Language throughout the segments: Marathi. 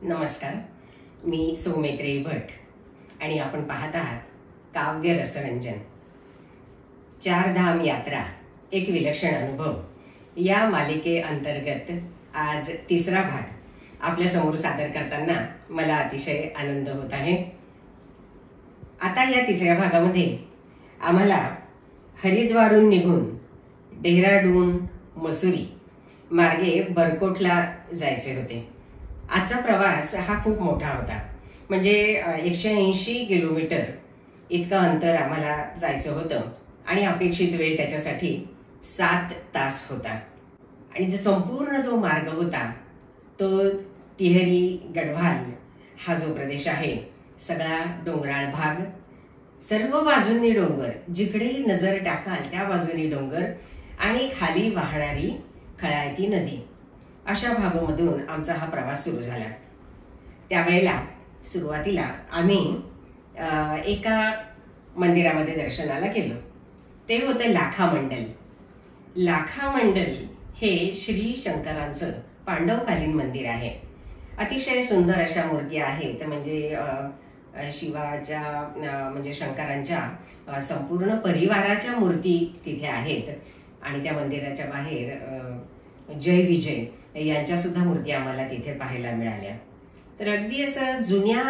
नमस्कार, मी सौमित्री भट आणि आपण पाहत आहात काव्य रसरंजन. चारधाम यात्रा एक विलक्षण अनुभव या मालिके अंतर्गत आज तिसरा भाग आपल्या समोर सादर करताना मला अतिशय आनंद होत आहे. आता या तिसऱ्या भागामध्ये आम्हाला हरिद्वारहून निघून डेहराडून मसुरी मार्गे बरकोटला जायचे होते. आजचा प्रवास हा खूप मोठा होता. म्हणजे 180 किलोमीटर इतकं अंतर आम्हाला जायचं होतं आणि अपेक्षित वेळ त्याच्यासाठी 7 तास होता. आणि संपूर्ण जो मार्ग होता तो टिहरी गढवाल हा जो प्रदेश आहे, सगळा डोंगराळ भाग, सर्व बाजूंनी डोंगर, जिकडे नजर टाकाल त्या बाजूनी डोंगर आणि खाली वाहणारी खळाळती नदी, अशा भागामधून आमचा हा प्रवास सुरू झाला. त्यावेळेला सुरुवातीला आम्ही एका मंदिरामध्ये दर्शनाला गेलो. ते होतं लाखा मंडल. लाखा मंडल हे श्री शंकरांचं पांडवकालीन मंदिर आहे. अतिशय सुंदर अशा मूर्ती आहेत. म्हणजे शिवाच्या म्हणजे शंकरांच्या संपूर्ण परिवाराच्या मूर्ती तिथे आहेत. आणि त्या मंदिराच्या बाहेर जय विजय यांच्या सुद्धा मूर्ती आम्हाला तिथे पाहायला मिळाल्या. तर अगदी असं जुन्या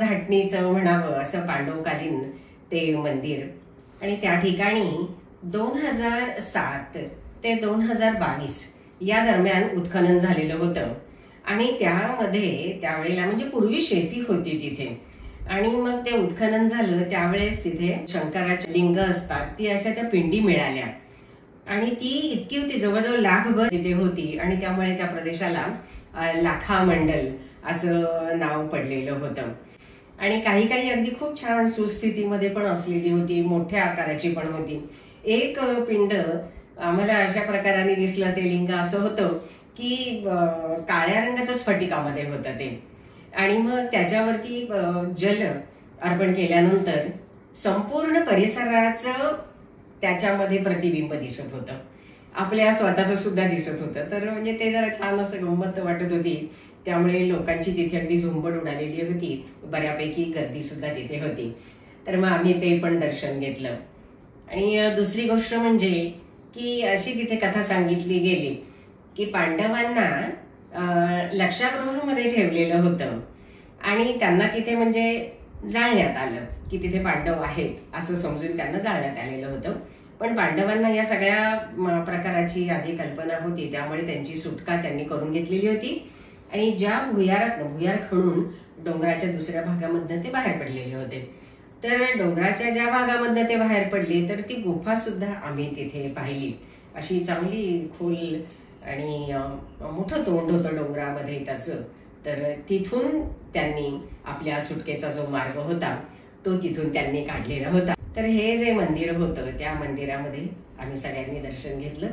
धाटणीचं म्हणावं असं पांडवकालीन ते मंदिर. आणि त्या ठिकाणी 2007 ते 2022 या दरम्यान उत्खनन झालेलं होतं. आणि त्यामध्ये त्यावेळेला म्हणजे पूर्वी शेती होती तिथे. आणि मग ते उत्खनन झालं त्यावेळेस तिथे शंकराचे लिंग असतात, ती अशा त्या पिंडी मिळाल्या. आणि ती इतकी होती, जवळजवळ लाखभर तिथे होती. आणि त्यामुळे त्या प्रदेशाला लाखा मंडल असं नाव पडलेलं होतं. आणि काही काही अगदी खूप छान सुस्थितीमध्ये पण असलेली होती, मोठ्या आकाराची पण होती. एक पिंड आम्हाला अशा प्रकाराने दिसलं, ते लिंग असं होतं की काळ्या रंगाच्या स्फटिकामध्ये होतं ते. आणि मग त्याच्यावरती जल अर्पण केल्यानंतर संपूर्ण परिसराचं त्याच्यामध्ये प्रतिबिंब दिसत होतं, आपल्या स्वतःचं सुद्धा दिसत होतं. तर म्हणजे ते जरा छान असं गंमत वाटत होती. त्यामुळे लोकांची तिथे अगदी झुंबड उडालेली होती. बऱ्यापैकी गर्दी सुद्धा तिथे होती. तर मग आम्ही ते पण दर्शन घेतलं. आणि दुसरी गोष्ट म्हणजे की अशी तिथे कथा सांगितली गेली की पांडवांना लक्षागृहामध्ये ठेवलेलं होतं आणि त्यांना तिथे म्हणजे जाळण्यात आलं की तिथे पांडव आहेत असं समजून त्यांना जाळण्यात आलेलं होतं. पण पांडवांना या सगळ्या प्रकाराची आधी कल्पना होती, त्यामुळे त्यांची सुटका त्यांनी करून घेतलेली होती. आणि ज्या भुयार खणून डोंगराच्या दुसऱ्या भागामधनं ते बाहेर पडलेले होते. तर डोंगराच्या ज्या भागामधनं ते बाहेर पडले तर ती गुफा सुद्धा आम्ही तिथे पाहिली. अशी चांगली खोल आणि मोठं तोंड होतं डोंगरामध्ये त्याचं. तर तिथून त्यांनी आपल्या सुटकेचा जो मार्ग होता तो तिथून त्यांनी काढलेला होता. तर हे जे मंदिर होतं त्या मंदिरामध्ये आम्ही सगळ्यांनी दर्शन घेतलं.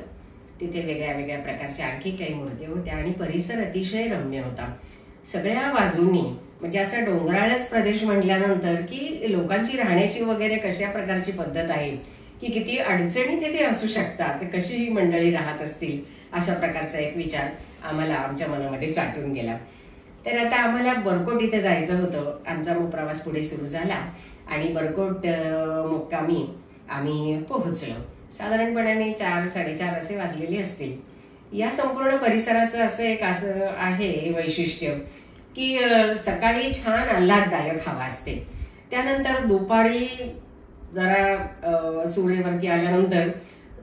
तिथे वेगळ्या वेगळ्या प्रकारच्या आणखी काही मूर्ती होत्या आणि परिसर अतिशय रम्य होता. सगळ्या बाजूनी म्हणजे असा डोंगराळच प्रदेश म्हटल्यानंतर की लोकांची राहण्याची वगैरे कशा प्रकारची पद्धत आहे, की किती अडचणी तिथे असू शकतात, कशी ही मंडळी राहत असतील, अशा प्रकारचा एक विचार आम्हाला आमच्या मनामध्ये साठून गेला. तर आता आम्हाला बरकोट इथे जायचं होतं. आमचा मग प्रवास पुढे सुरू झाला आणि बरकोट मुक्कामी आम्ही पोहोचलो. साधारणपणे 4-4:30 असे वाजलेले असतील. या संपूर्ण परिसराचं असं एक असं आहे वैशिष्ट्य की सकाळी छान आल्हाददायक हवा असते. त्यानंतर दुपारी जरा सूर्यवरती आल्यानंतर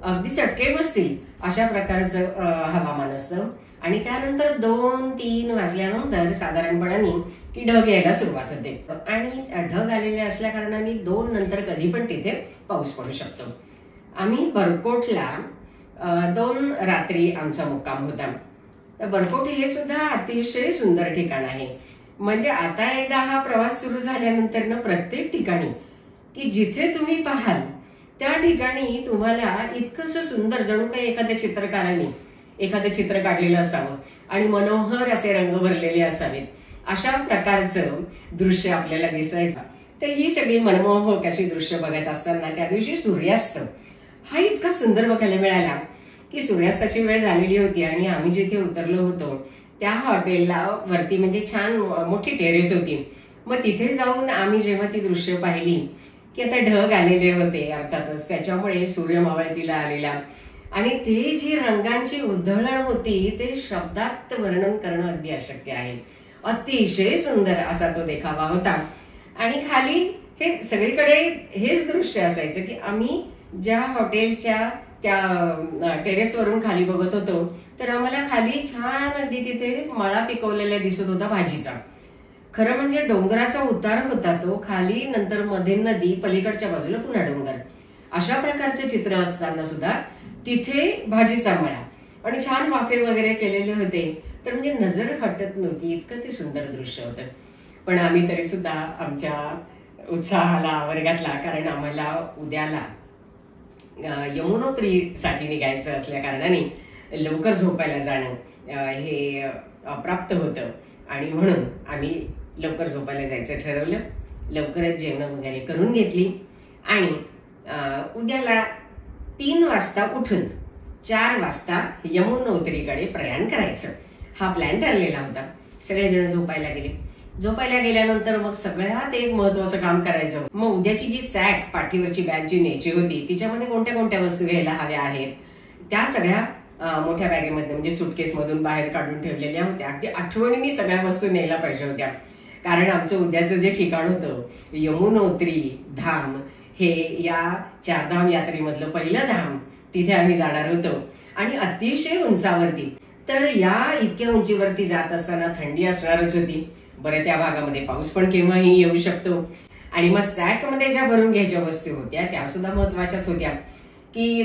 अगदी चटके बसतील अशा प्रकारचं हवामान असतं. आणि त्यानंतर 2-3 वाजल्यानंतर साधारणपणे की ढग यायला सुरुवात होते. आणि ढग आलेले असल्या कारणाने 2 नंतर कधी पण तिथे पाऊस पडू शकतो. आम्ही बरकोटला 2 रात्री आमचा मुक्काम होता. तर बरकोट हे सुद्धा अतिशय सुंदर ठिकाण आहे. म्हणजे आता एकदा हा प्रवास सुरू झाल्यानंतर ना प्रत्येक ठिकाणी की जिथे तुम्ही पाहाल त्या ठिकाणी तुम्हाला इतकंसं सुंदर, जणू काही एखाद्या चित्रकाराने एखादं चित्र काढलेलं असावं आणि मनोहर असे रंग भरलेले असावेत, अशा प्रकारचं दृश्य आपल्याला दिसायचं. तर ही सगळी मनमोहक अशी दृश्य बघत असताना त्या दिवशी सूर्यास्त हा इतका सुंदर बघायला मिळाला की सूर्यास्ताची वेळ झालेली होती आणि आम्ही जिथे उतरलो होतो त्या हॉटेलला वरती म्हणजे छान मोठी टेरेस होती. मग तिथे जाऊन आम्ही जेव्हा ती दृश्य पाहिली की आता ढग आलेले होते अर्थातच, त्याच्यामुळे सूर्य मावळतीला आलेला आणि ते जी रंगांची उधळण होती ते शब्दात वर्णन करणं अगदी अशक्य आहे. अतिशय सुंदर असा तो देखावा होता. आणि खाली हे सगळीकडे हेच दृश्य असायचं की आम्ही ज्या हॉटेलच्या त्या टेरेसवरून खाली बघत होतो तर आम्हाला खाली छान अगदी तिथे मळा पिकवलेला दिसत होता भाजीचा. खरं म्हणजे डोंगराचा उतार होता तो, खाली नंतर मध्ये नदी, पलीकडच्या बाजूला पुन्हा डोंगर, अशा प्रकारचे चित्र असताना सुद्धा तिथे भाजीचा मळा आणि छान वाफे वगैरे केलेले होते. तर म्हणजे नजर हटत नव्हती, इतकं ते सुंदर दृश्य होतं. पण आम्ही तरी सुद्धा आमच्या उत्साहाला आवर घातला, कारण आम्हाला उद्याला यमुनोत्रीसाठी निघायचं असल्या कारणाने लवकर झोपायला जाणं हे अप्राप्त होतं आणि म्हणून आम्ही लवकर झोपायला जायचं ठरवलं. लवकरच जेवण वगैरे करून घेतली आणि उद्याला 3 वाजता उठून 4 वाजता यमुनोत्रीकडे प्रयाण करायचं हा प्लॅन ठरलेला होता. सगळेजण झोपायला गेले. झोपायला गेल्यानंतर मग सगळ्यात एक महत्वाचं काम करायचं. मग उद्याची जी सॅक, पाठीवरची बॅग जी न्यायची होती तिच्यामध्ये कोणत्या कोणत्या वस्तू घ्यायला हव्या आहेत त्या सगळ्या मोठ्या बॅगेमध्ये म्हणजे सुटकेस मधून बाहेर काढून ठेवलेल्या होत्या. अगदी आठवणीने सगळ्या वस्तू न्यायला पाहिजे होत्या, कारण आमचं उद्याचं जे ठिकाण होतं यमुनोत्री धाम हे या 4 धाम यात्रेमधलं पहिलं धाम, तिथे आम्ही जाणार होतो आणि अतिशय उंचावरती. तर या इतक्या उंचीवरती जात असताना थंडी असणारच होती. बरं, त्या भागामध्ये पाऊस पण केव्हाही येऊ शकतो. आणि मग सॅकमध्ये ज्या भरून घ्यायच्या वस्तू होत्या त्या सुद्धा महत्वाच्याच होत्या की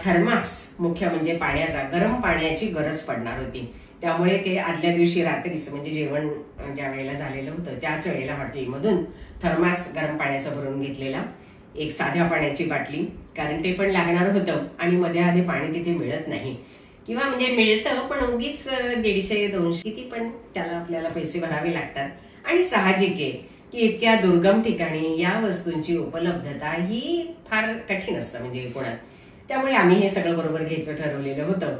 थर्मास, मुख्य म्हणजे पाण्याचा, गरम पाण्याची गरज पडणार होती. त्यामुळे ते आदल्या दिवशी रात्रीच म्हणजे जेवण ज्या वेळेला झालेलं होतं त्याच वेळेला हॉटेलमधून थर्मास गरम पाण्याचा भरून घेतलेला, एक साध्या पाण्याची बाटली, कारण ते पण लागणार होतं आणि मध्ये आधी पाणी तिथे मिळत नाही किंवा म्हणजे मिळतं पण उगीच 150-200 किती पण त्याला आपल्याला पैसे भरावे लागतात. आणि साहजिक आहे की इतक्या दुर्गम ठिकाणी या वस्तूंची उपलब्धता ही फार कठीण असतं म्हणजे एकूणात. त्यामुळे आम्ही हे सगळं बरोबर घ्यायचं ठरवलेलं होतं.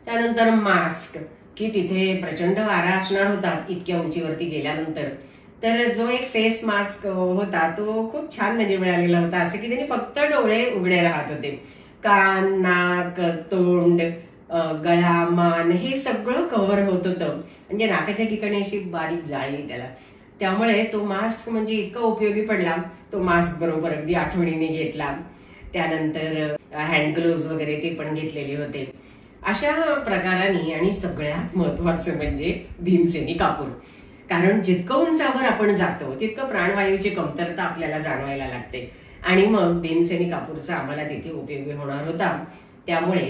त्यानंतर मास्क, की तिथे प्रचंड वारा असणार होता इतक्या उंचीवरती गेल्यानंतर. तर जो एक फेस मास्क होता तो खूप छान म्हणजे मिळालेला होता, असं की त्यांनी फक्त डोळे उघडे राहत होते. कान, नाक, तोंड, गळा, मान हे सगळं कव्हर होत होतं. म्हणजे नाकाच्या ठिकाणी अशी बारीक जाळी त्याला. त्यामुळे तो मास्क म्हणजे इतका उपयोगी पडला. तो मास्क बरोबर अगदी आठवणीने घेतला. त्यानंतर हँड ग्लोव्ज वगैरे ते पण घेतलेले होते. अशा प्रकाराने आणि सगळ्यात महत्वाचं म्हणजे भीमसेनी कापूर, कारण जितकं उंचावर आपण जातो तितकं प्राणवायूची कमतरता आपल्याला जाणवायला लागते आणि मग भीमसेनी कापूरचा आम्हाला तिथे उपयोगी होणार होता. त्यामुळे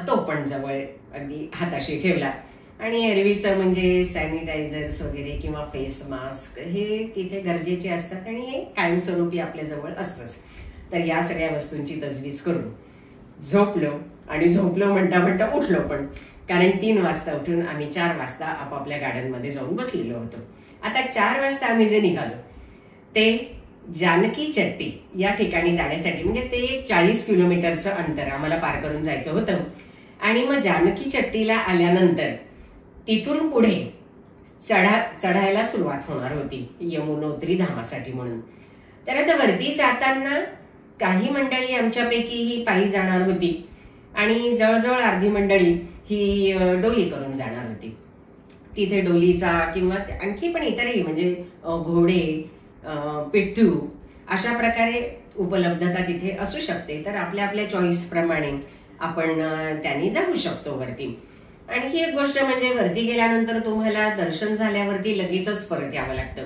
तो पण जवळ अगदी हाताशी ठेवला. आणि एरवीचं म्हणजे सॅनिटायझर्स वगैरे किंवा फेस मास्क हे तिथे गरजेचे असतात आणि हे कायमस्वरूपी आपल्या जवळ असतंच. तर या सगळ्या वस्तूंची तजवीज करून झोपलो आणि झोपलो म्हणता म्हणता उठलो पण, कारण 3 वाजता उठून आम्ही 4 वाजता आपापल्या गार्डनमध्ये जाऊन बसलेलो होतो. आता 4 वाजता आम्ही जे निघालो ते जानकी चट्टी या ठिकाणी जाण्यासाठी, म्हणजे ते एक 40 किलोमीटरचं अंतर आम्हाला पार करून जायचं होतं. आणि मग जानकी चट्टीला आल्यानंतर तिथून पुढे चढायला सुरुवात होणार होती यमुनोत्री धामासाठी म्हणून. तर आता वरती जाताना काही मंडळी आमच्यापैकी ही पायी जाणार होती आणि जवळजवळ अर्धी मंडळी ही डोली करून जाणार होती. तिथे डोलीचा किंवा आणखी पण इतरही म्हणजे घोडे, पिट्टू अशा प्रकारे उपलब्धता तिथे असू शकते. तर आपल्या आपल्या चॉईस प्रमाणे आपण त्यांनी जाऊ शकतो वरती. आणखी एक गोष्ट म्हणजे वरती गेल्यानंतर तुम्हाला दर्शन झाल्यावरती लगेचच परत यावं लागतं.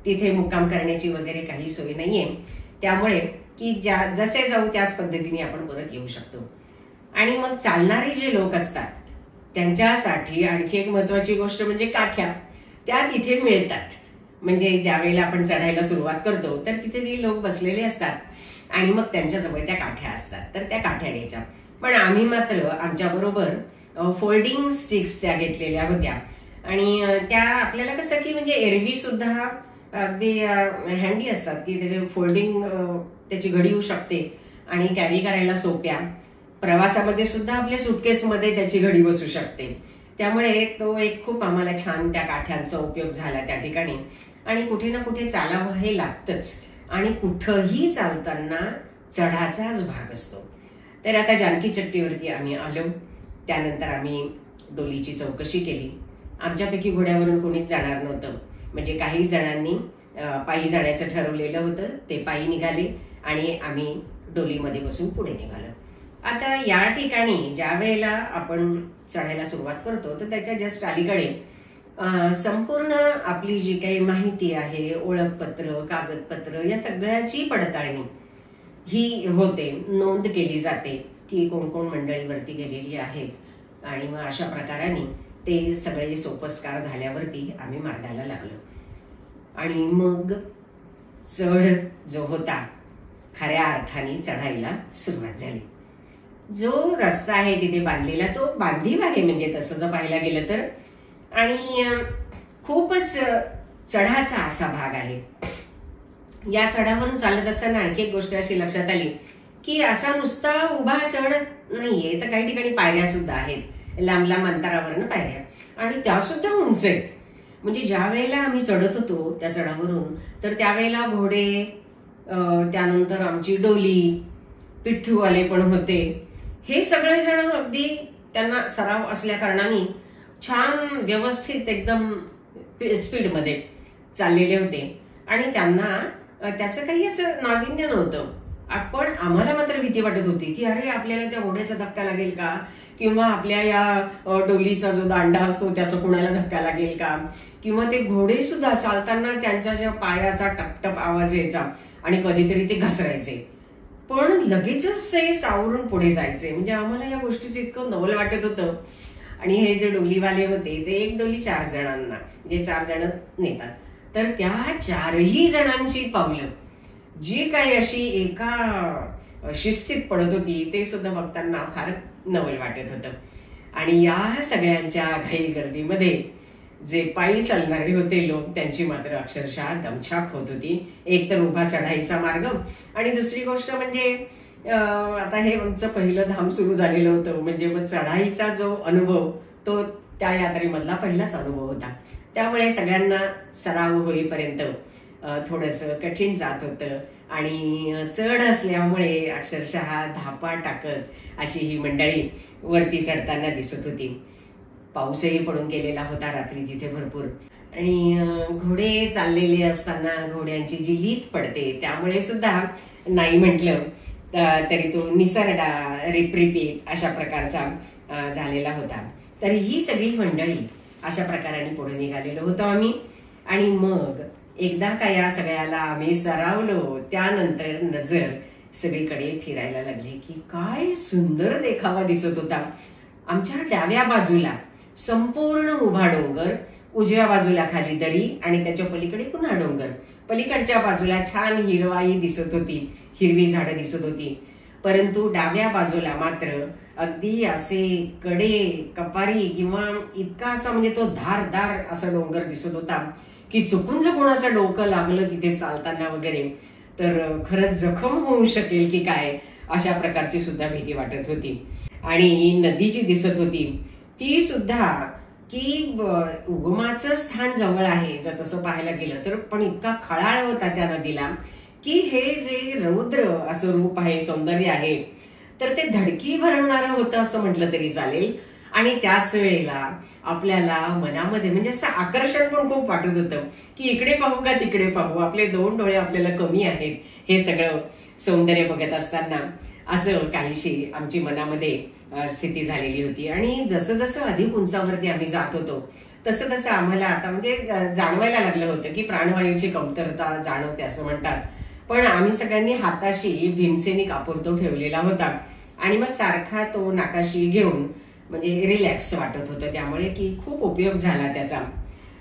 तिथे मुक्काम करण्याची वगैरे काही सोय नाहीये. त्यामुळे की जसे जाऊ त्याच पद्धतीने आपण परत येऊ शकतो. आणि मग चालणारे जे लोक असतात त्यांच्यासाठी आणखी एक महत्वाची गोष्ट म्हणजे काठ्या, त्या तिथे मिळतात. म्हणजे ज्या वेळेला आपण चढायला सुरुवात करतो तर तिथे ते लोक बसलेले असतात आणि मग त्यांच्याजवळ त्या काठ्या असतात, तर त्या काठ्या घ्यायच्या. पण आम्ही मात्र आमच्या बरोबर फोल्डिंग स्टिक्स त्या घेतलेल्या होत्या आणि त्या आपल्याला कसं की म्हणजे एरवी सुद्धा अगदी हँडी असतात की त्याचे फोल्डिंग त्याची घडी होऊ शकते आणि कॅरी करायला सोप्या. प्रवासामध्ये सुद्धा आपल्या सुटकेसमध्ये त्याची घडी बसू शकते. त्यामुळे तो एक खूप आम्हाला छान त्या काठ्यांचा उपयोग झाला त्या ठिकाणी. आणि कुठे ना कुठे चालावं हे लागतंच, आणि कुठंही चालताना चढाचाच भाग असतो. तर आता जानकी चट्टीवरती आम्ही आलो. त्यानंतर आम्ही डोलीची चौकशी केली. आमच्यापैकी घोड्यावरून कोणीच जाणार नव्हतं, म्हणजे काही जणांनी पायी जाण्याचं ठरवलेलं होतं, ते पायी निघाले आणि आम्ही डोलीमध्ये बसून पुढे निघालो. आता या ठिकाणी ज्या वेळेला आपण चढायला सुरुवात करतो तर त्याच्या जस्ट अलीकडे संपूर्ण आपली जी काही माहिती आहे, ओळखपत्र, कागदपत्र, या सगळ्याची पडताळणी ही होते, नोंद केली जाते की कोण कोण मंडळी वरती गेलेली आहेत. आणि मग अशा प्रकाराने ते सगळे सोपस्कार झाल्यावरती आम्ही मार्गाला लागलो. आणि मग चढ जो होता खऱ्या अर्थाने चढायला सुरुवात झाली. जो रस्ता आहे तिथे बांधलेला तो बांधीव आहे, म्हणजे तसं जर पाहायला गेलं तर, आणि खूपच चढाचा असा भाग आहे. या चढावरून चालत असताना आणखी एक गोष्ट अशी लक्षात आली की असा नुसता उभा चढ नाहीये, तर काही ठिकाणी पायऱ्या सुद्धा आहेत, लांब लांब अंतरावरनं पायऱ्या, आणि त्या सुद्धा उंच आहेत. म्हणजे ज्या वेळेला आम्ही चढत होतो त्या चढावरून तर त्यावेळेला घोडे, त्यानंतर आमची डोली, पिठ्ठूवाले पण होते, हे सगळेजण अगदी त्यांना सराव असल्या कारणाने छान व्यवस्थित एकदम स्पीडमध्ये चाललेले होते. आणि त्यांना त्याचं काही असं नाविन्य नव्हतं. पण आम्हाला मात्र भीती वाटत होती की अरे आपल्याला त्या घोड्याचा धक्का लागेल का, किंवा आपल्या या डोलीचा जो दांडा असतो त्याचा कुणाला धक्का लागेल का, किंवा ते घोडे सुद्धा चालताना त्यांच्या ज्या पायाचा टपटप आवाज यायचा आणि कधीतरी ते घसरायचे, पण लगेचच ते सावरून पुढे जायचे. म्हणजे आम्हाला या गोष्टीचं इतकं नवल वाटत होतं. आणि हे जे डोलीवाले होते ते एक डोली 4 जणांना, जे 4 जण नेतात, तर त्या 4ही जणांची पावलं जी काही अशी एका शिस्तीत पडत होती ते सुद्धा बघताना फार नवल वाटत होतं. आणि या सगळ्यांच्या घाई गर्दीमध्ये जे पायी चालणारे होते लोक त्यांची मात्र अक्षरशः दमछाक होत होती. एक तर उभा चढायचा मार्ग, आणि दुसरी गोष्ट म्हणजे आता हे आमचं पहिलं धाम सुरू झालेलं होतं, म्हणजे मग चढाईचा जो अनुभव तो त्या यात्रेमधला पहिलाच अनुभव होता. त्यामुळे सगळ्यांना सराव होईपर्यंत थोडंसं कठीण जात होतं. आणि चढ असल्यामुळे अक्षरशः धापा टाकत अशी ही मंडळी वरती चढताना दिसत होती. पाऊसही पडून गेलेला होता रात्री तिथे भरपूर, आणि घोडे चाललेले असताना घोड्यांची जी लीत पडते त्यामुळे सुद्धा नाही म्हटलं तरी तो निसरडा रिपरिपीट अशा प्रकारचा झालेला होता. तर ही सगळी मंडळी अशा प्रकाराने पुढे निघालेलो होतो आम्ही. आणि मग एकदा का या सगळ्याला आम्ही सरावलो त्यानंतर नजर सगळीकडे फिरायला लागली की काय सुंदर देखावा दिसत होता. आमच्या डाव्या बाजूला संपूर्ण उभा डोंगर, उजव्या बाजूला खाली दरी, आणि त्याच्या पलीकडे पुन्हा डोंगर. पलीकडच्या बाजूला छान हिरवाई दिसत होती, हिरवी झाडं दिसत होती. परंतु डाव्या बाजूला मात्र अगदी असे कडे कपारी किंवा इतका असा म्हणजे तो धारदार असा डोंगर दिसत होता की चुकून जर कोणाचं डोकं लागलं तिथे चालताना वगैरे तर खरंच जखम होऊ शकेल की काय, अशा प्रकारची सुद्धा भीती वाटत होती. आणि नदी जी दिसत होती ती सुद्धा की उगमाचं स्थान जवळ आहे जर तसं पाहायला गेलं तर, पण इतका खळाळ होता त्या नदीला की हे जे रौद्र असं रूप आहे, सौंदर्य आहे, तर ते धडकी भरवणारं होतं असं म्हटलं तरी चालेल. आणि त्याच वेळेला आपल्याला मनामध्ये म्हणजे असं आकर्षण पण खूप वाटत होतं की इकडे पाहू का तिकडे पाहू, आपले 2 डोळे आपल्याला कमी आहेत हे सगळं सौंदर्य बघत असताना, असं काहीशी आमची मनामध्ये स्थिती झालेली होती. आणि जसं जसं अधिक उंचावरती आम्ही जात होतो तसं तसं आम्हाला आता म्हणजे जाणवायला लागलं होतं की प्राणवायूची कमतरता जाणवते असं म्हणतात. पण आम्ही सगळ्यांनी हाताशी भीमसेनी कापूर तो ठेवलेला होता आणि मग सारखा तो नाकाशी घेऊन म्हणजे रिलॅक्स वाटत होतं, त्यामुळे की खूप उपयोग झाला त्याचा.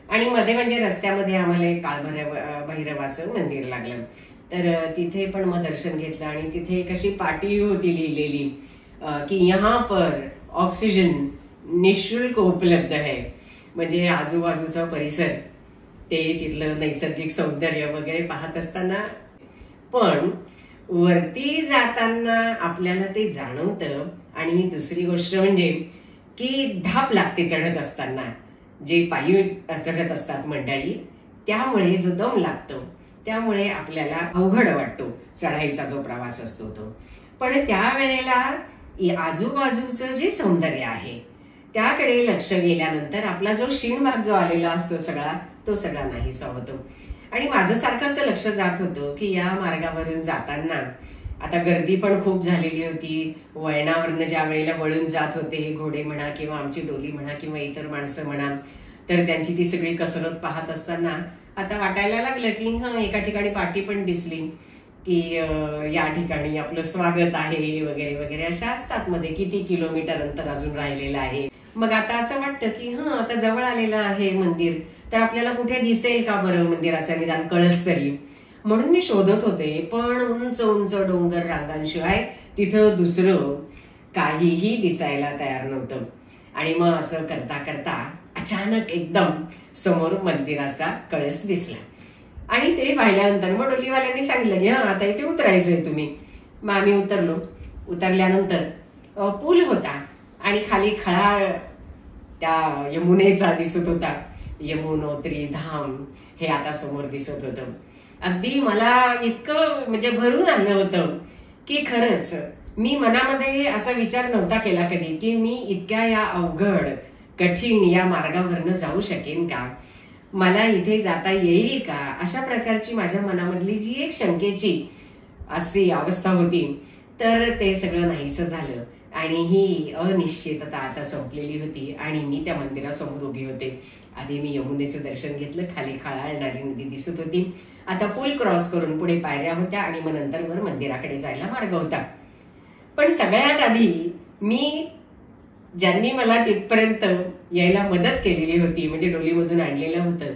आणि मध्ये म्हणजे रस्त्यामध्ये आम्हाला एक काळभैरवाचं मंदिर लागलं, तर तिथे पण मग दर्शन घेतलं. आणि तिथे एक अशी पाटी होती लिहिलेली की यहाँ पर ऑक्सिजन निःशुल्क उपलब्ध है, म्हणजे आजूबाजूचा परिसर ते तिथलं नैसर्गिक सौंदर्य वगैरे पाहत असताना. पण वरती जाताना आपल्याला ते जाणवतं. आणि दुसरी गोष्ट म्हणजे की धाप लागते चढत असताना, जे पायी चढत असतात मंडळी, त्यामुळे जो दम लागतो त्यामुळे आपल्याला अवघड वाटतो चढाईचा जो प्रवास असतो तो. पण त्यावेळेला आजूबाजूचं जे सौंदर्य आहे त्याकडे लक्ष गेल्यानंतर आपला जो शीण भाग जो आलेला असतो सगळा, तो सगळा नाहीसा होतो. आणि माझं सारखं असं लक्ष जात होतं की या मार्गावरून जाताना आता गर्दी पण खूप झालेली होती. वळणावरनं ज्या वेळेला वळून जात होते घोडे म्हणा किंवा आमची डोली म्हणा किंवा इतर माणसं म्हणा, तर त्यांची ती सगळी कसरत पाहत असताना आता वाटायला लागलं की एका ठिकाणी पाटी पण दिसली की या ठिकाणी आपलं स्वागत आहे वगैरे वगैरे, अशा असतात मध्ये किती किलोमीटर अंतर अजून राहिलेलं आहे. मग आता असं वाटतं की आता जवळ आलेलं आहे मंदिर, तर आपल्याला कुठे दिसेल का बरं मंदिराचा निदान कळस तरी, म्हणून मी शोधत होते. पण उंच उंच डोंगर रांगांशिवाय तिथं दुसरं काहीही दिसायला तयार नव्हतं. आणि मग असं करता करता अचानक एकदम समोर मंदिराचा कळस दिसला. आणि ते पाहिल्यानंतर मग डोलीवाल्यांनी सांगितलं की आता इथे उतरायचंय तुम्ही. मग आम्ही उतरलो. उतरल्यानंतर पूल होता आणि खाली खळाळ त्या यमुनेचा दिसत होता. यमुनोत्री धाम हे आता समोर दिसत होतं. अगदी मला इतकं म्हणजे भरून आलं होतं की खरंच मी मनामध्ये असा विचार नव्हता केला कधी की मी इतक्या या अवघड कठीण या मार्गावरनं जाऊ शकेन का, मला इथे जाता येईल का, अशा प्रकारची माझ्या मनामधली जी एक शंकेची असती अवस्था होती. तर ते सगळं नाहीसं झालं आणि ही अनिश्चितता आता संपलेली होती आणि मी त्या मंदिरासमोर उभी होते. आधी मी यमुनेचं दर्शन घेतलं, खाली खळाळणारी नदी दिसत होती. आता पूल क्रॉस करून पुढे पायऱ्या होत्या आणि मग नंतर वर मंदिराकडे जायला मार्ग होता. पण सगळ्यात आधी मी ज्यांनी मला तिथपर्यंत यायला मदत केलेली होती, म्हणजे डोलीमधून आणलेलं होतं,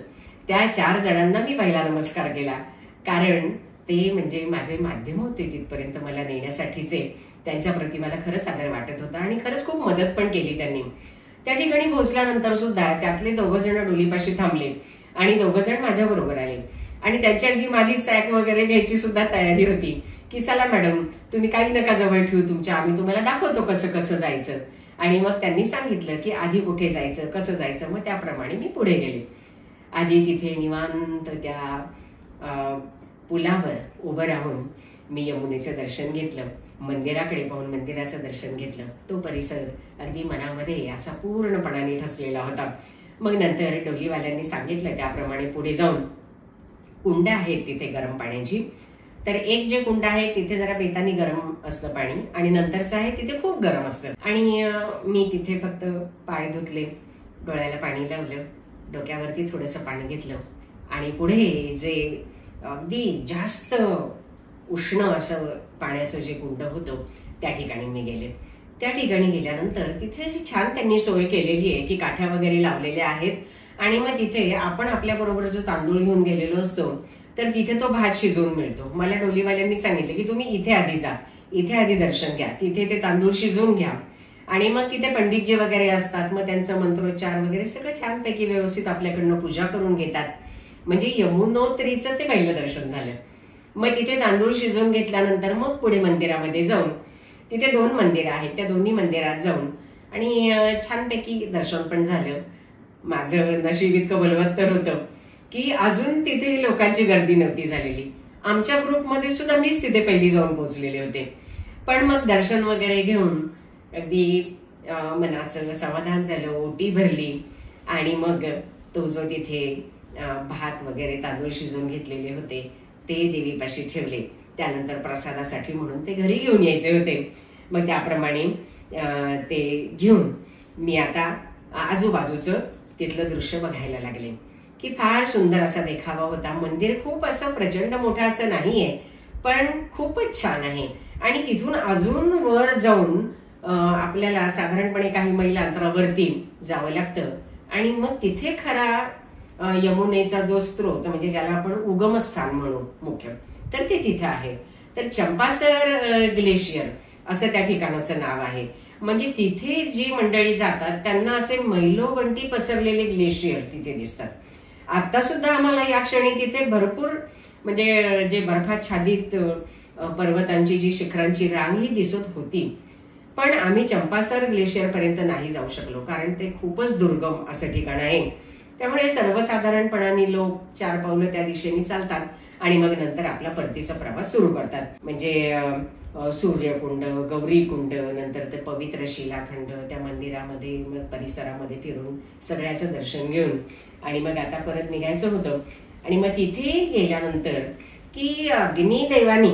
त्या 4 जणांना मी पहिला नमस्कार केला. कारण ते म्हणजे माझे माध्यम होते तिथपर्यंत मला नेण्यासाठीचे. त्यांच्याप्रती मला खरंच आदर वाटत होता आणि खरंच खूप मदत पण केली त्यांनी. त्या ठिकाणी पोहोचल्यानंतर सुद्धा त्यातले 2 जण डोलीपाशी थांबले आणि 2 जण माझ्या बरोबर आले आणि त्यांची अगदी माझी सॅक वगैरे घ्यायची सुद्धा तयारी होती की चला मॅडम तुम्ही काही नका जवळ ठेवू तुमच्या, आम्ही तुम्हाला दाखवतो कसं कसं जायचं. आणि मग त्यांनी सांगितलं की आधी कुठे जायचं कसं जायचं. मग त्याप्रमाणे मी पुढे गेले. आधी तिथे निवांत त्या पुलावर उभं राहून मी यमुनेचं दर्शन घेतलं, मंदिराकडे पाहून मंदिराचं दर्शन घेतलं. तो परिसर अगदी मनामध्ये असा पूर्णपणाने ठसलेला होता. मग नंतर डोलीवाल्यांनी सांगितलं त्याप्रमाणे पुढे जाऊन कुंड आहेत तिथे गरम पाण्याची. तर एक जे कुंड आहे तिथे जरा बेतानी गरम असतं पाणी आणि नंतरचं आहे तिथे खूप गरम असतं. आणि मी तिथे फक्त पाय धुतले, डोळ्याला पाणी लावलं, डोक्यावरती थोडंसं पाणी घेतलं आणि पुढे जे अगदी जास्त उष्ण असं पाण्याचं जे कुंड होतं त्या ठिकाणी मी गेले. त्या ठिकाणी गेल्यानंतर तिथे अशी छान त्यांनी सोय केलेली आहे की काठ्या वगैरे लावलेल्या आहेत आणि मग तिथे आपण आपल्या बरोबर जो तांदूळ घेऊन गेलेलो असतो तर तिथे तो भात शिजवून मिळतो. मला डोलीवाल्यांनी सांगितलं की तुम्ही इथे आधी जा, इथे आधी दर्शन घ्या, तिथे ते तांदूळ शिजवून घ्या आणि मग तिथे पंडितजी वगैरे असतात, मग त्यांचं मंत्रोच्चार वगैरे सगळं छानपैकी व्यवस्थित आपल्याकडनं पूजा करून घेतात. म्हणजे यमुनोत्रीचं ते पहिलं दर्शन झालं. मग तिथे तांदूळ शिजवून घेतल्यानंतर मग पुढे मंदिरामध्ये जाऊन तिथे 2 मंदिरं आहेत, त्या दोन्ही मंदिरात जाऊन आणि छानपैकी दर्शन पण झालं. माझं नशीब इतकं बलवत्तर होतं की अजून तिथे लोकांची गर्दी नव्हती झालेली. आमच्या ग्रुपमध्ये सुद्धा मीच तिथे पहिली जाऊन पोहोचलेले होते. पण मग दर्शन वगैरे घेऊन अगदी मनाचं समाधान झालं, ओटी भरली आणि मग तो जो तिथे भात वगैरे तांदूळ शिजवून घेतलेले होते ते देवीपाशी ठेवले. त्यानंतर प्रसादासाठी म्हणून ते घरी घेऊन यायचे होते. मग त्याप्रमाणे ते घेऊन मी आता आजूबाजूचं तिथलं दृश्य बघायला लागले की फार सुंदर असा देखावा होता. मंदिर खूप असं प्रचंड मोठं असं नाहीये पण खूपच छान आहे. आणि तिथून अजून वर जाऊन आपल्याला साधारणपणे काही मैल अंतरावरती जावं लागतं आणि मग तिथे खरा यमुनेचा जो स्रोत म्हणजे ज्याला आपण उगमस्थान म्हणू मुख्य, तर ते तिथे आहे. तर चंपासर ग्लेशियर असं त्या ठिकाणाचं नाव आहे. म्हणजे तिथे जी मंडळी जातात त्यांना असे मैलोगंटी पसरलेले ग्लेशियर तिथे दिसतात. आता सुद्धा आम्हाला या क्षणी तिथे भरपूर म्हणजे जे बर्फाच्छादित पर्वतांची जी शिखरांची रांग ही दिसत होती. पण आम्ही चंपासर ग्लेशियर पर्यंत नाही जाऊ शकलो, कारण ते खूपच दुर्गम असं ठिकाण आहे. त्यामुळे सर्वसाधारणपणाने लोक 4 पावलं त्या दिशेने चालतात आणि मग नंतर आपला परतीचा प्रवास सुरू करतात. म्हणजे सूर्यकुंड, गौरीकुंड, नंतर ते पवित्र शिलाखंड, त्या मंदिरामध्ये मग परिसरामध्ये फिरून सगळ्याचं दर्शन घेऊन आणि मग आता परत निघायचं होतं. आणि मग तिथे गेल्यानंतर की अग्निदेवानी,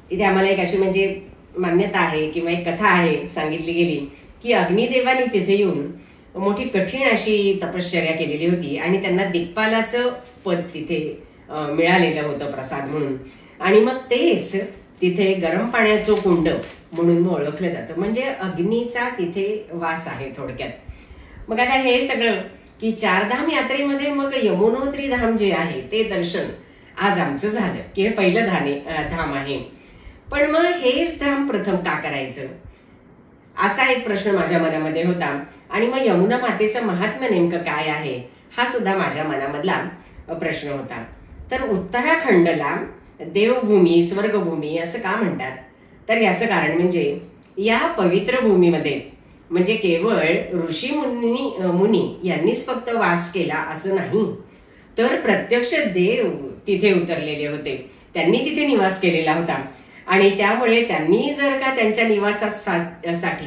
तिथे आम्हाला एक अशी म्हणजे मान्यता आहे किंवा एक कथा आहे सांगितली गेली की अग्निदेवानी तिथे येऊन मोठी कठीण अशी तपश्चर्या केलेली होती आणि त्यांना दिक्पालाचं पद तिथे मिळालेलं होतं प्रसाद म्हणून. आणि मग तेच तिथे गरम पाण्याचं कुंड म्हणून ओळखलं जातं. म्हणजे अग्नीचा तिथे वास आहे थोडक्यात. मग आता हे सगळं की 4 धाम यात्रेमध्ये मग यमुनोत्री धाम जे आहे ते दर्शन आज आमचं झालं की हे पहिलं धाम आहे. पण मग हेच धाम प्रथम का करायचं, असा एक प्रश्न माझ्या मनामध्ये होता. आणि मग यमुना मातेचं महात्म्य नेमकं काय आहे हा सुद्धा माझ्या मनामधला प्रश्न होता. तर उत्तराखंडला देवभूमी, स्वर्गभूमी असं का म्हणतात, तर याचं कारण म्हणजे या पवित्र भूमीमध्ये म्हणजे केवळ ऋषी मुनी यांनीच फक्त वास केला असं नाही, तर प्रत्यक्ष देव तिथे उतरलेले होते. त्यांनी तिथे निवास केलेला होता आणि त्यामुळे त्यांनी जर का त्यांच्या निवासासाठी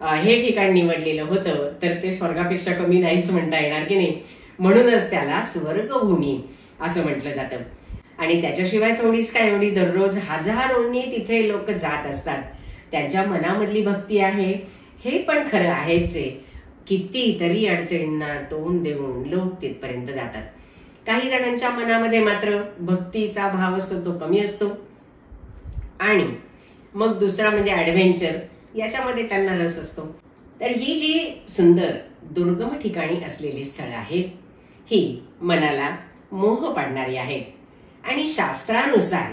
हे ठिकाण निवडलेलं होतं तर ते स्वर्गापेक्षा कमी नाहीच म्हणता येणार की नाही. म्हणूनच त्याला स्वर्गभूमी असं म्हटलं जातं. आणि त्याच्याशिवाय थोडीच काय, एवढी दररोज हजारोंनी तिथे लोक जात असतात. त्यांच्या मनामधली भक्ती आहे हे पण खरं आहेच आहे. कितीतरी अडचणींना तोंड देऊन लोक तिथपर्यंत जातात. काही जणांच्या मनामध्ये मात्र भक्तीचा भाव असतो तो कमी असतो आणि मग दुसरा म्हणजे ऍडव्हेंचर, याच्यामध्ये त्यांना रस असतो. तर ही जी सुंदर दुर्गम ठिकाणी असलेली स्थळं आहेत ही मनाला मोह पाडणारी आहेत. आणि शास्त्रानुसार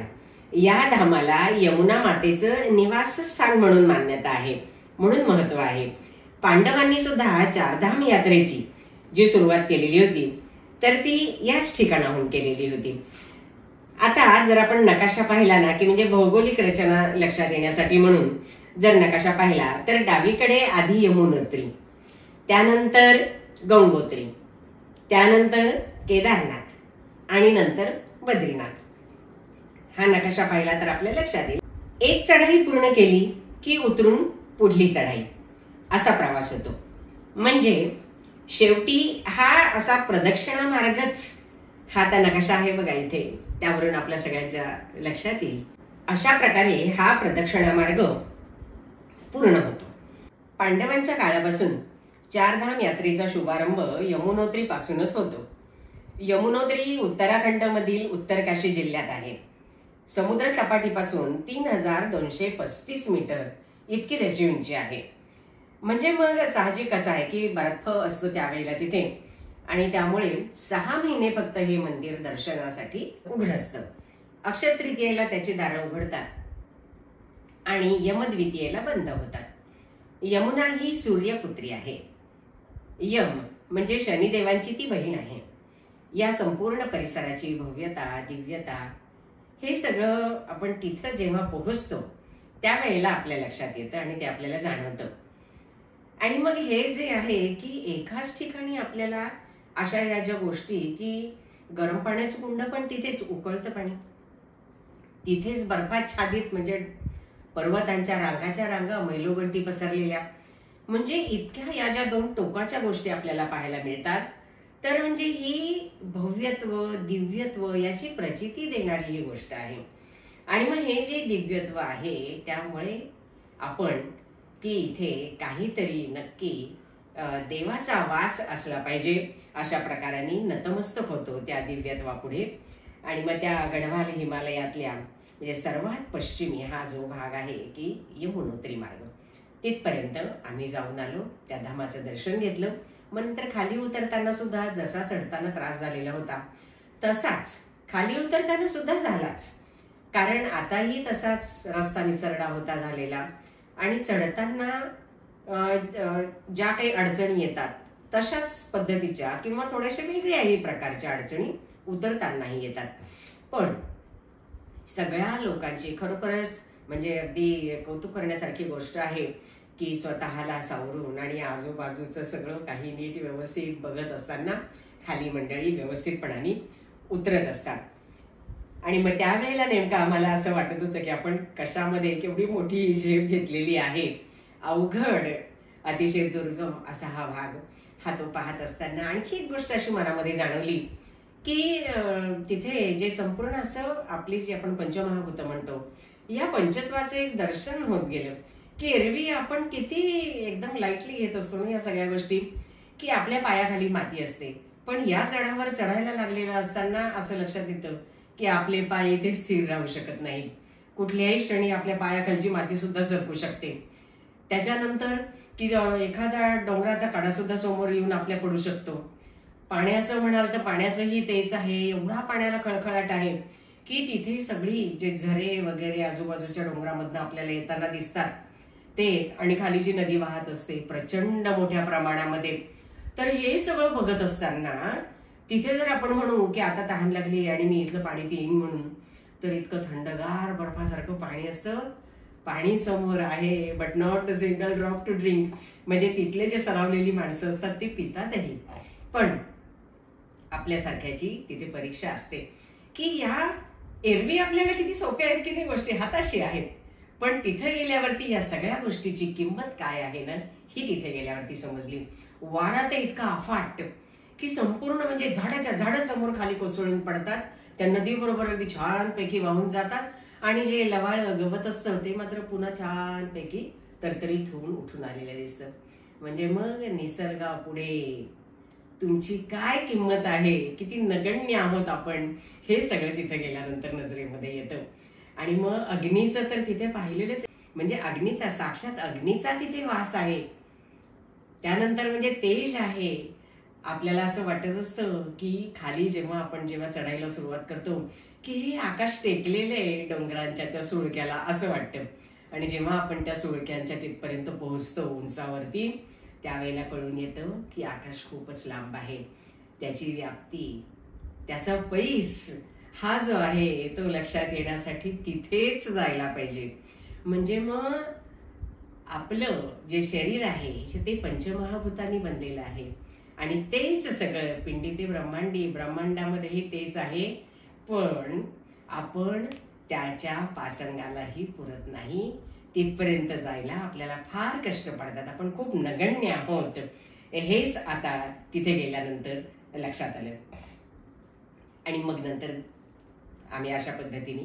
या धामाला यमुना मातेचं निवासस्थान म्हणून मान्यता आहे, म्हणून महत्व आहे. पांडवांनी सुद्धा 4 धाम यात्रेची जी सुरुवात केलेली होती तर ती याच ठिकाणाहून केलेली होती. आता जर आपण नकाशा पाहिला ना की म्हणजे भौगोलिक रचना लक्षात येण्यासाठी म्हणून जर नकाशा पाहिला तर डावीकडे आधी यमुनोत्री, त्यानंतर गंगोत्री, त्यानंतर केदारनाथ आणि नंतर बद्रीनाथ. हा नकाशा पाहिला तर आपल्या लक्षात येईल. एक चढाई पूर्ण केली की उतरून पुढली चढाई असा प्रवास होतो. म्हणजे शेवटी हा असा प्रदक्षिणा मार्गच हा आता नकाशा आहे बघा इथे, त्यावरून आपल्या सगळ्यांच्या लक्षात येईल. अशा प्रकारे हा प्रदक्षिणा मार्ग पूर्ण होतो. पांडवांच्या काळापासून 4 धाम यात्रेचा शुभारंभ यमुनोत्री पासूनच होतो. यमुनोत्री उत्तराखंडमधील उत्तरकाशी जिल्ह्यात आहे. समुद्र सपाटीपासून 3235 मीटर इतकी त्याची उंची आहे. म्हणजे मग साहजिकच आहे की बर्फ असतो त्यावेळेला तिथे आणि त्यामुळे 6 महिने फक्त हे मंदिर दर्शनासाठी उघड असतं. अक्षय तृतीयेला त्याची दारं उघडतात आणि यमद्वितीयेला बंद होतात. यमुना ही सूर्यपुत्री आहे. यम म्हणजे शनिदेवांची ती बहीण आहे. या संपूर्ण परिसराची भव्यता, दिव्यता हे सगळं आपण तिथं जेव्हा पोहोचतो त्यावेळेला आपल्या लक्षात येतं आणि ते आपल्याला जाणवतं. आणि मग हे जे आहे की एकाच ठिकाणी आपल्याला अशा या ज्या गोष्टी की गरम पाण्याचं कुंड पण तिथेच, उकळतं पाणी तिथेच, बर्फाच्छादित म्हणजे पर्वतांच्या रांगाच्या रांगा, मैलोगंटी पसरलेल्या, म्हणजे इतक्या या ज्या 2 टोकाच्या गोष्टी आपल्याला पाहायला मिळतात. तर म्हणजे ही भव्यत्व, दिव्यत्व याची प्रचिती देणारी ही गोष्ट आहे. आणि मग हे जे दिव्यत्व आहे त्यामुळे आपण की इथे काहीतरी नक्की देवाचा वास असला पाहिजे अशा प्रकाराने नतमस्तक होतो त्या दिव्यत्वापुढे. आणि मग त्या गढवाल हिमालयातल्या म्हणजे सर्वात पश्चिमी हा जो भाग आहे की यमुनोत्री मार्ग, तिथपर्यंत आम्ही जाऊन आलो. त्या धामाचं दर्शन घेतलं. मग नंतर खाली उतरताना सुद्धा जसा चढताना त्रास झालेला होता तसाच खाली उतरताना सुद्धा झालाच, कारण आताही तसाच रस्ता निसरडा होता झालेला. आणि चढताना ज्या काही अडचणी येतात तशाच पद्धतीच्या किंवा थोड्याशा वेगळ्याही प्रकारच्या अडचणी उतरतानाही येतात. पण सगळ्या लोकांची खरोखरच म्हणजे अगदी कौतुक करण्यासारखी गोष्ट आहे की स्वतःला सावरून आणि आजूबाजूचं सगळं काही नीट व्यवस्थित बघत असताना खाली मंडळी व्यवस्थितपणाने उतरत असतात. आणि मग त्यावेळेला नेमकं आम्हाला असं वाटत होतं की आपण कशामध्ये केवढी मोठी झेप घेतलेली आहे. अवघड, अतिशय दुर्गम असा हा भाग, हा तो पाहत असताना आणखी एक गोष्ट अशी मनामध्ये जाणवली की तिथे जे संपूर्ण असं आपली जी आपण पंचमहाभूत म्हणतो, या पंचत्वाचं एक दर्शन होत गेलं की एरवी आपण किती एकदम लाईटली घेत असतो ना या सगळ्या गोष्टी, की आपल्या पायाखाली माती असते, पण या चढावर चढायला लागलेलं असताना असं लक्षात येतं की आपले पाय इथे स्थिर राहू शकत नाहीत. कुठल्याही क्षणी आपल्या पायाखालची माती सुद्धा सरकू शकते. त्याच्यानंतर की एखादा डोंगराचा कडा सुद्धा समोर येऊन आपल्या पडू शकतो. पाण्याचं म्हणाल तर पाण्याचंही तेच आहे. एवढा पाण्याला खळखळाट आहे की तिथे सगळी जे झरे वगैरे आजूबाजूच्या डोंगरामधनं आपल्याला येताना दिसतात ते, आणि खाली जी नदी वाहत असते प्रचंड मोठ्या प्रमाणामध्ये. तर हे सगळं बघत असताना तिथे जर आपण म्हणू की आता तहान लागली आणि मी इथलं पाणी पिईन म्हणून, तर इतकं थंडगार बर्फासारखं पाणी असतं. पाणी समोर आहे but not a single drop to drink. म्हणजे तिथले जे सरावलेली माणसं असतात ते पितातही, पण आपल्यासारख्याची तिथे परीक्षा असते की या एरवी आपल्याला किती सोप्या आहेत की नाही गोष्टी, हाताशी आहेत, पण तिथे गेल्यावरती या सगळ्या गोष्टीची किंमत काय आहे ना, ही तिथे गेल्यावरती समजली. वारा तर इतका अफाट की संपूर्ण म्हणजे झाडाच्या झाडं समोर खाली कोसळून पडतात, त्या नदीबरोबर अगदी छानपैकी वाहून जातात, आणि जे लवाळ गवत असतं ते मात्र पुन्हा छानपैकी तरतरीत होऊन उठून आलेलं दिसतं. म्हणजे मग निसर्गापुढे तुमची काय किंमत आहे, किती नगण्य आहोत आपण, हे सगळं तिथे गेल्यानंतर नजरेमध्ये येतं. आणि मग अग्नीचं तर तिथे पाहिलेलंच, म्हणजे अग्नीचा, साक्षात अग्नीचा तिथे वास आहे. त्यानंतर म्हणजे तेज आहे. आपल्याला असं वाटत असतं की खाली जेव्हा चढायला सुरुवात करतो की हे आकाश टेकलेलं आहे डोंगरांच्या त्या सुळक्याला, असं वाटतं. आणि जेव्हा आपण त्या सुळक्यांच्या तिथपर्यंत पोहोचतो उंचावरती, त्यावेळेला कळून येतं की आकाश खूपच लांब आहे. त्याची व्याप्ती, त्याचा पैस हा जो आहे तो लक्षात येण्यासाठी तिथेच जायला पाहिजे. म्हणजे मग आपलं जे शरीर आहे ते पंचमहाभूतांनी बनलेलं आहे, आणि तेच सगळं पिंडी ते ब्रह्मांडी, ब्रह्मांडामध्येही तेच आहे, पण आपण त्याच्या पासंगालाही पुरत नाही. तिथपर्यंत जायला आपल्याला फार कष्ट पडतात, आपण खूप नगण्य आहोत, हेच आता तिथे गेल्यानंतर लक्षात आलं. आणि मग नंतर आम्ही अशा पद्धतीने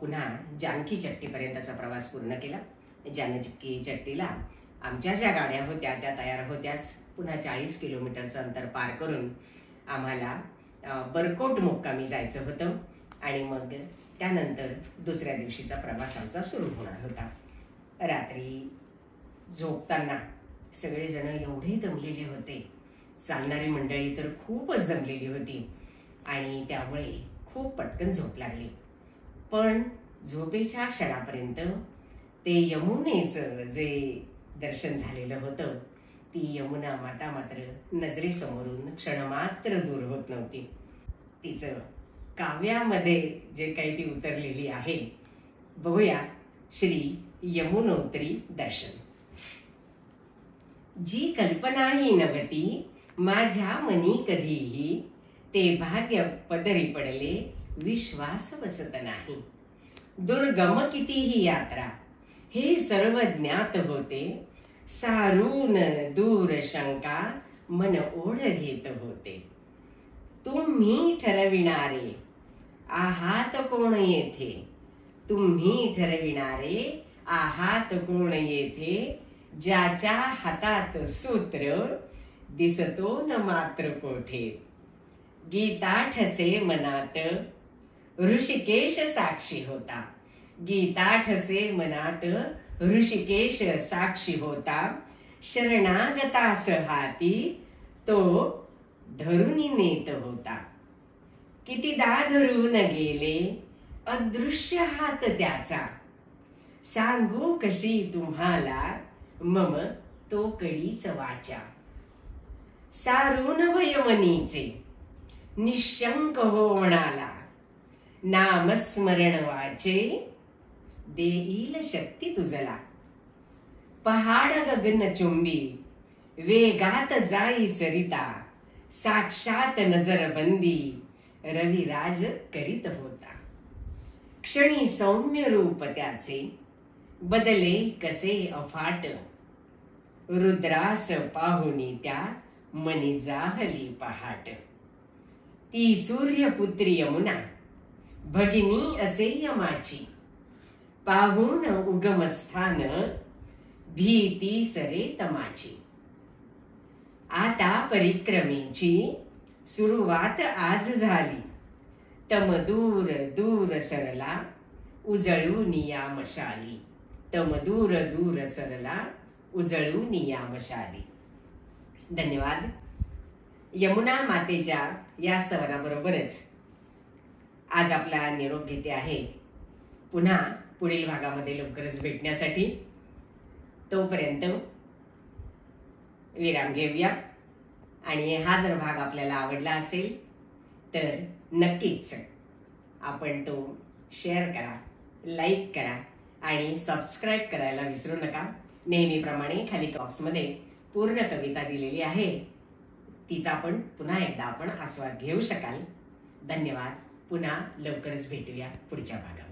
पुन्हा जानकी चट्टीपर्यंतचा प्रवास पूर्ण केला. जानकी चट्टीला आमच्या ज्या गाड्या होत्या त्या तयार होत्याच. पुन्हा 40 किलोमीटरचं अंतर पार करून आम्हाला बरकोट मुक्कामी जायचं होतं, आणि मग त्यानंतर दुसऱ्या दिवशीचा प्रवास आमचा सुरू होणार होता. रात्री झोपताना सगळेजण एवढे दमलेले होते, चालणारी मंडळी तर खूपच दमलेली होती, आणि त्यामुळे खूप पटकन झोप लागली. पण झोपेच्या क्षणापर्यंत ते यमुनेचं जे दर्शन झालेलं होतं, ती यमुना माता मात्र नजरेसमोरून क्षणमात्र दूर होत नव्हती. तिचं काव्यामध्ये जे काही ती उतरलेली आहे, बघूया. श्री यमुनोत्री दर्शन. जी कल्पनाही नव्हती माझ्या मनी कधीही, ते भाग्य पदरी पडले विश्वास बसत नाही. दुर्गम कितीही यात्रा हे सर्व ज्ञात होते, सारून दूर शंका मन ओढ घेत होते. तुम्ही ठरविणारे आहात कोण येथे, तुम्ही ठरविणारे आहात कोण येथे, ज्याच्या हातात सूत्र दिसतो न मात्र कोठे. गीता ठसे मनात ऋषिकेश साक्षी होता, गीता ठसे मनात ऋषिकेश साक्षी होता. शरणागतास हाती तो धरुनी नेत होता. कितीदा धरून गेले अदृश्य हात त्याचा, सांगू कशी तुम्हाला मम तो कडीच वाचा. सारून वयमनीचे निशंक हो म्हणाला, नामस्मरण वाचे देईल शक्ती तुझला. पहाड गगन चुंबी वेगात जाई सरिता. साक्षात नजरबंदी रविराज करीत होता. क्षणी सौम्य रूप त्याचे बदले कसे अफाट. रुद्रास पाहुनी त्या मनी जाहली पहाट. ती सूर्यपुत्री यमुना भगिनी असे यमाची. पाहून उगमस्थान भीती सरे तमाची. आता परिक्रमेची सुरुवात आज झाली. तम दूर दूर सरला उजळून या मशाली. तम दूर दूर सरला उजळून या मशाली. धन्यवाद. यमुना मातेच्या या स्तवनाबरोबरच आज आपला निरोप घेते आहे. पुन्हा पुढील भागामध्ये लवकरच भेटण्यासाठी. तोपर्यंत विराम घेऊया. आणि हा जर भाग आपल्याला आवडला असेल तर नक्कीच आपण तो शेअर करा, लाईक करा आणि सबस्क्राईब करायला विसरू नका. नेहमीप्रमाणे खाली बॉक्समध्ये पूर्ण कविता दिलेली आहे. तिचा पण पुन्हा एकदा आपण आस्वाद घेऊ शकाल. धन्यवाद. पुन्हा लवकरच भेटूया पुढच्या भागात.